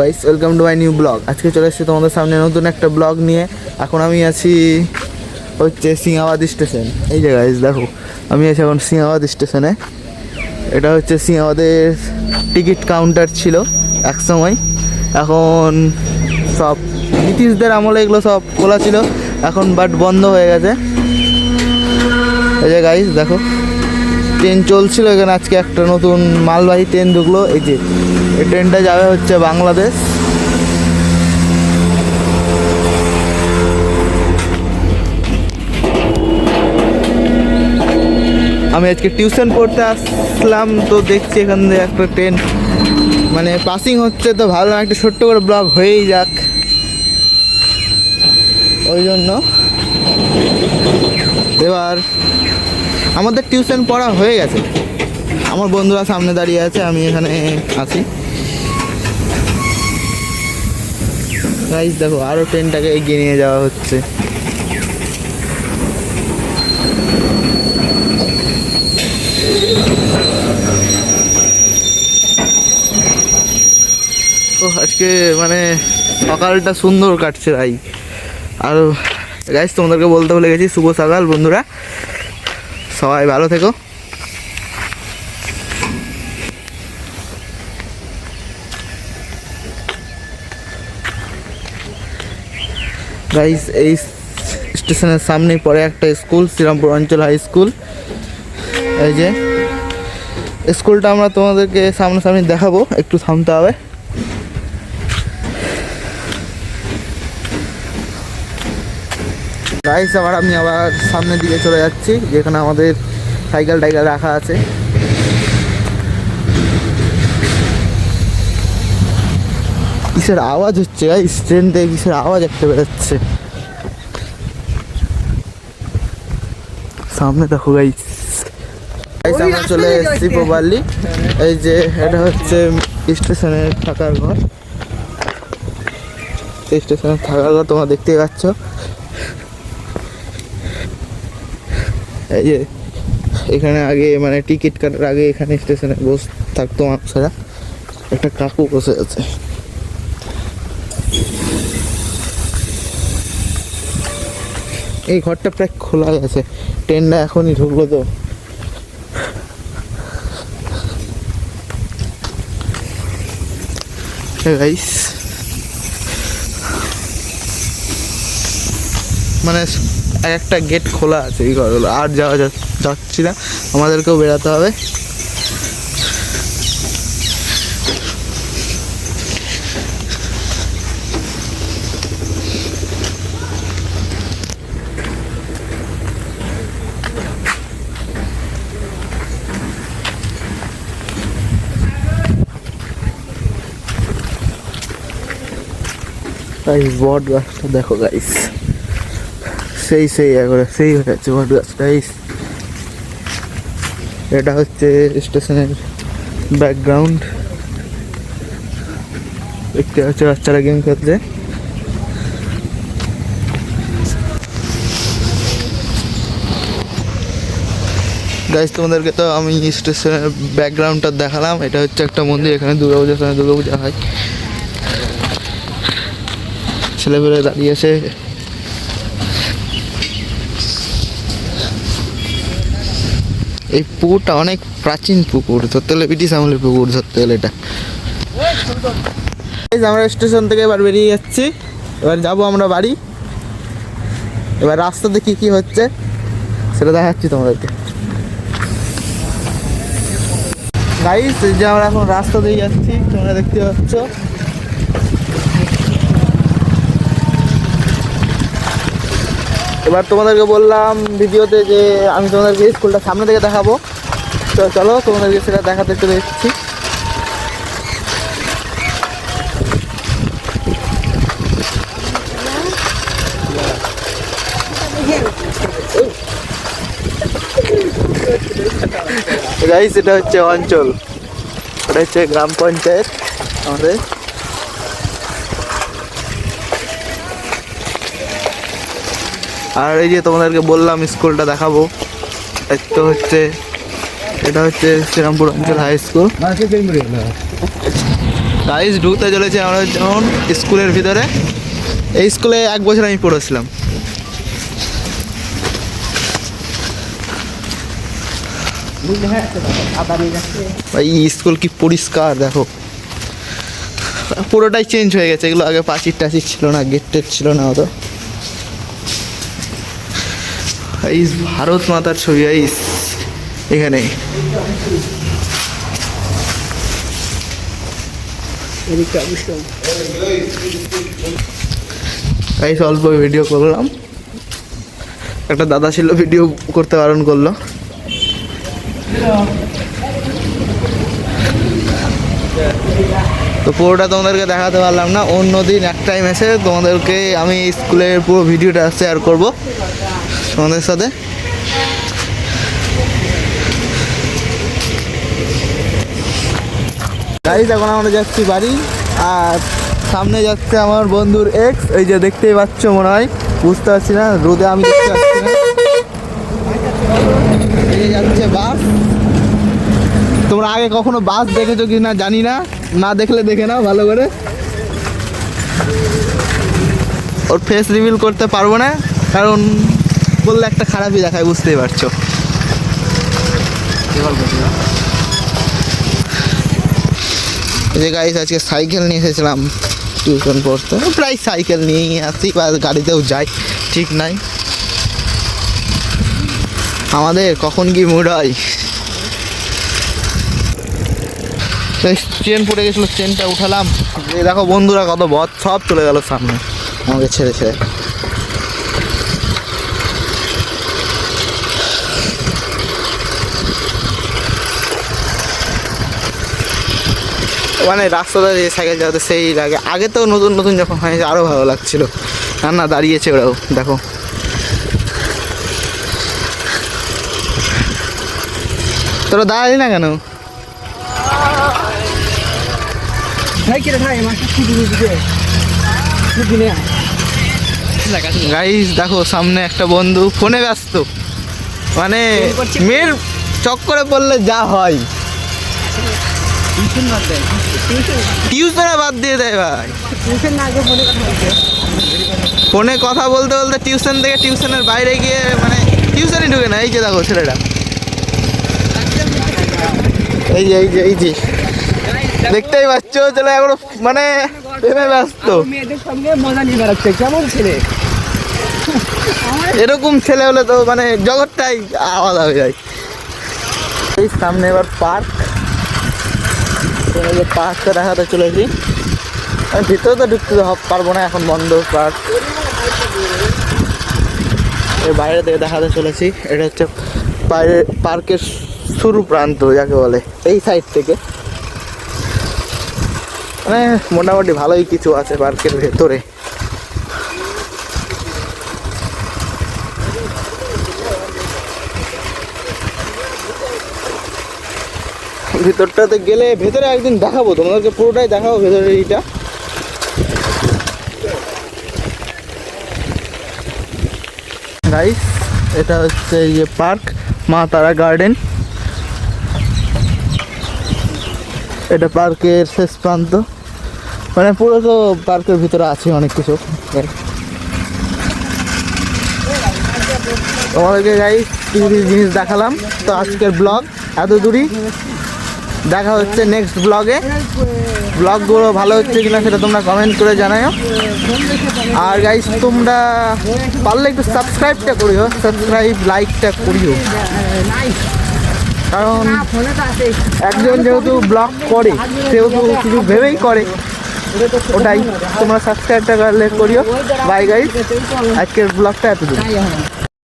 Guys welcome to my new blog. আজকে চলে এসেছি তোমাদের সামনে নতুন একটা ব্লগ নিয়ে। এখন আমি আছি হচ্ছে সিংহাবাদ স্টেশন। এই যে গাইস দেখো, আমি আছি এখন সিংহাবাদ স্টেশনে। এটা হচ্ছে সিংহাবাদের টিকিট কাউন্টার ছিল এক সময়। এখন সব ব্রিটিশদের আমলে এগুলো সব খোলা ছিল, এখন বাট বন্ধ হয়ে গেছে। এই যে গাইস দেখো, ট্রেন চলছিল এখানে। আজকে একটা নতুন মালবাহী ট্রেন ঢুকলো। এই যে এই ট্রেনটা যাবে হচ্ছে বাংলাদেশ। আমি আজকে টিউশন পড়তে আসলাম, তো দেখছি এখান থেকে একটা ট্রেন মানে পাসিং হচ্ছে, তো ভালো একটা ছোট্ট করে ব্লগ হয়েই যাক, ওই জন্য। এবার আমাদের টিউশন পড়া হয়ে গেছে, আমার বন্ধুরা সামনে দাঁড়িয়ে আছে, আমি এখানে আছি। গাইস দেখো, আরও ট্রেনটাকে এগিয়ে নিয়ে যাওয়া হচ্ছে। তো আজকে মানে সকালটা সুন্দর কাটছে ভাই। আর গাইস তোমাদেরকে বলতে ভুলে গেছি, শুভ সকাল বন্ধুরা, সবাই ভালো থেকো। গাইস এই স্টেশনের সামনেই পড়ে একটা স্কুল, শ্রীরামপুর অঞ্চল হাই স্কুল। এই যে স্কুলটা আমরা তোমাদেরকে সামনাসামনি দেখাবো, একটু থামতে হবে। গাইস আমি আবার সামনের দিকে চলে যাচ্ছি, যেখানে আমাদের সাইকেল টাইকেল রাখা আছে। কিসের আওয়াজ হচ্ছে গাইস? ট্রেন থেকে কিসের আওয়াজ একটা বেরোচ্ছে। সামনে দেখো গাইস, আমরা চলে এসেছি প্রপারলি। এই যে এটা হচ্ছে স্টেশনের থাকার ঘর। স্টেশনের থাকার ঘর তোমরা দেখতেই পাচ্ছ। এই যে এখানে আগে মানে টিকিট কাটার আগে এখানে স্টেশনে বসে থাকতো মানুষেরা। একটা কাকু বসে আছে। এই ঘরটা প্রায় খোলা আছে, ট্রেনটা এখনই ঢুকলো তো। গাইস মানে একটা গেট খোলা আছে এই ঘরগুলো, আর যাওয়া যাচ্ছি না, আমাদেরকেও বেরোতে হবে। গাইস বট গাছটা দেখো গাইস, সেই একবারে সেই হয়ে যাচ্ছে বট গাছটা। এটা হচ্ছে স্টেশনের ব্যাকগ্রাউন্ড। দেখতে হচ্ছে বাচ্চারা গেম খেলছে। গাইস তোমাদেরকে তো আমি স্টেশনের ব্যাকগ্রাউন্ডটা দেখালাম। এটা হচ্ছে একটা মন্দির, এখানে দুর্গাপূজার সময় দুর্গাপূজা হয়। ছেলেপেলে দাঁড়িয়ে আছে। এই পুকুরটা অনেক প্রাচীন পুকুর, ধরতে গেলে ব্রিটিশ আমলের পুকুর ধরতে গেলে এটা। আমরা স্টেশন থেকে এবার বেরিয়ে যাচ্ছি, এবার যাবো আমরা বাড়ি। এবার রাস্তাতে কি কি হচ্ছে সেটা দেখাচ্ছি তোমাদেরকে। গাইস যে আমরা এখন রাস্তা দিয়ে যাচ্ছি, তোমরা দেখতে পাচ্ছ। এবার তোমাদেরকে বললাম ভিডিওতে যে আমি তোমাদেরকে স্কুলটা সামনে থেকে দেখাবো, তো চলো তোমাদেরকে সেটা দেখাতে চলে এসেছি। গাইস এটা হচ্ছে অঞ্চল, এটা হচ্ছে গ্রাম পঞ্চায়েত আমাদের। আর এই যে তোমাদেরকে বললাম স্কুলটা দেখাবো, তো হচ্ছে এটা হচ্ছে শ্রীরামপুর অঞ্চল হাই স্কুল। গাইস ঢুকতে চলেছে আমরা যখন স্কুলের ভিতরে। এই স্কুলে 1 বছর আমি পড়েছিলাম। ভাই স্কুল কি পরিষ্কার দেখো, পুরোটাই চেঞ্জ হয়ে গেছে। এগুলো আগে প্রাচীর টাচির ছিল না, গেট টেট ছিল না অত। এই ভারত মাতার ছবি এখানে। অল্প ভিডিও করলাম, একটা দাদা ছিল ভিডিও করতে বারণ করলো। তো পুরোটা তোমাদেরকে দেখাতে পারলাম না, অন্য দিন এক টাইম এসে তোমাদেরকে আমি স্কুলের পুরো ভিডিওটা শেয়ার করব তোমাদের সাথে। গাইস এখন আমরা যাচ্ছি বাড়ি, আর সামনে যাচ্ছে আমার বন্ধুর এক্স। এই যে দেখতেই পাচ্ছ, মনে হয় বুঝতে পারছি না, রোদে আমি দেখতে পাচ্ছি না। এই যাচ্ছে বাস। তোমরা আগে কখনো বাস দেখেছো কি না জানি না, না দেখলে দেখে নাও ভালো করে। ওর ফেস রিভিল করতে পারবো না, কারণ বললে একটা খারাপই দেখায়, বুঝতেই পারছো। এই যে গাইস আজকে সাইকেল নিয়ে এসেছিলাম টিউশন পড়তে, প্রায় সাইকেল নিয়েই আসি বা গাড়িতেও যাই, ঠিক নাই আমাদের কখন কি মুড হয়। চেন পড়ে গেছিলো, চেনটা উঠালাম। এই দেখো বন্ধুরা কত বদ, সব চলে গেল সামনে আমাকে ছেড়ে ছেড়ে। মানে রাস্তাটা দিয়ে সাইকেল যাওয়াতে সেই লাগে। আগে তো নতুন নতুন যখন হয়েছে আরও ভালো লাগছিল। না দাঁড়িয়েছে ওরাও, দেখো তোরা দাঁড়ালি না কেন? গাইস দেখো সামনে একটা বন্ধু ফোনে ব্যস্ত, মানে মেয়ের চক্করে পড়লে যা হয়। টিউশনে বাদ দিয়ে দেয় ভাই, ফোনে কথা বলতে বলতে টিউশন থেকে টিউশনের বাইরে গিয়ে মানে টিউশনই ঢুকে না। এই যে দেখো ছেলেটা, এই যে দেখতেই পাচ্ছ, চলে এখনো মানে প্রেমে ব্যস্ত। এরকম ছেলে হলে তো মানে জগৎটাই আলাদা হয়ে যায়। এই সামনে এবার পার্ক, পার্কটা দেখাতে চলেছি। আমি ভিতরে তো ঢুকতে পারবো না, এখন বন্ধ পার্ক। এর বাইরে থেকে দেখাতে চলেছি। এটা হচ্ছে পার্কের শুরু প্রান্ত যাকে বলে, এই সাইড থেকে মানে মোটামুটি ভালোই কিছু আছে পার্কের ভেতরে। ভিতরটাতে গেলে, ভেতরে একদিন দেখাবো তোমাদেরকে, পুরোটাই দেখাবো ভেতরে। এইটা গাইস, এটা হচ্ছে এই যে পার্ক, মা তারা গার্ডেন। এটা পার্কের শেষ প্রান্ত, মানে পুরো তো পার্কের ভিতরে আছে অনেক কিছু। তোমাদেরকে গাইস কিছু কিছু জিনিস দেখালাম। তো আজকের ব্লগ এত দূরই, দেখা হচ্ছে নেক্সট ব্লগে। ব্লগগুলো ভালো হচ্ছে কিনা সেটা তোমরা কমেন্ট করে জানাও। আর গাইস তোমরা পারলে একটু সাবস্ক্রাইবটা করিও, লাইকটা করিও, কারণ একজন যেহেতু ব্লগ করে সেহেতু কিছু ভেবেই করে, ওটাই তোমরা সাবস্ক্রাইবটা করলে করিও। বাই গাইস, আজকের ব্লগটা এতদূর।